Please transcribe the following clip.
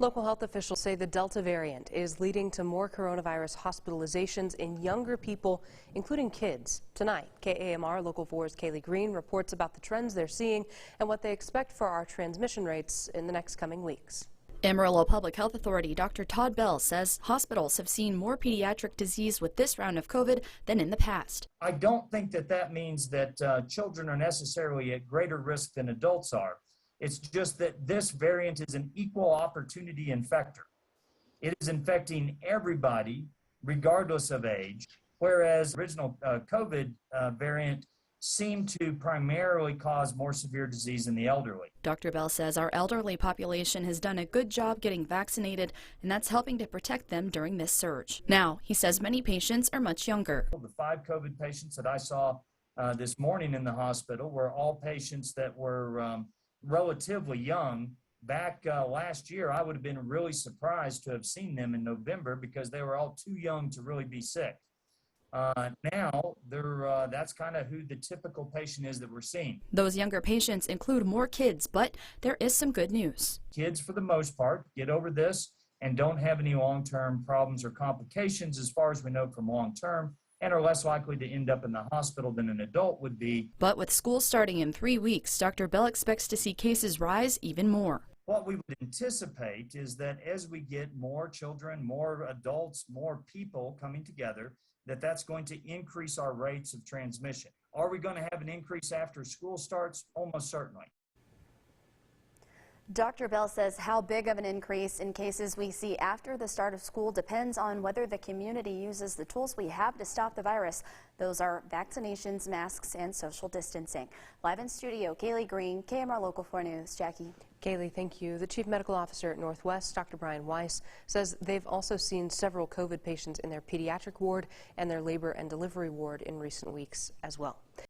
Local health officials say the Delta variant is leading to more coronavirus hospitalizations in younger people, including kids. Tonight, KAMR Local 4's Kaylee Green reports about the trends they're seeing and what they expect for our transmission rates in the next coming weeks. Amarillo Public Health Authority Dr. Todd Bell says hospitals have seen more pediatric disease with this round of COVID than in the past. I don't think that means that children are necessarily at greater risk than adults are. It's just that this variant is an equal opportunity infector. It is infecting everybody regardless of age, whereas the original COVID variant seemed to primarily cause more severe disease in the elderly. Dr. Bell says our elderly population has done a good job getting vaccinated, and that's helping to protect them during this surge. Now, he says many patients are much younger. The 5 COVID patients that I saw this morning in the hospital were all patients that were relatively young. Back last year, I would have been really surprised to have seen them in November because they were all too young to really be sick. Now, that's kind of who the typical patient is that we're seeing. Those younger patients include more kids, but there is some good news. Kids, for the most part, get over this and don't have any long-term problems or complications as far as we know from long-term, and are less likely to end up in the hospital than an adult would be. But with school starting in 3 weeks, Dr. Bell expects to see cases rise even more. What we would anticipate is that as we get more children, more adults, more people coming together, that's going to increase our rates of transmission. Are we going to have an increase after school starts? Almost certainly. Dr. Bell says how big of an increase in cases we see after the start of school depends on whether the community uses the tools we have to stop the virus. Those are vaccinations, masks, and social distancing. Live in studio, Kaylee Green, KMR Local 4 News. Jackie. Kaylee, thank you. The Chief Medical Officer at Northwest, Dr. Brian Weiss, says they've also seen several COVID patients in their pediatric ward and their labor and delivery ward in recent weeks as well.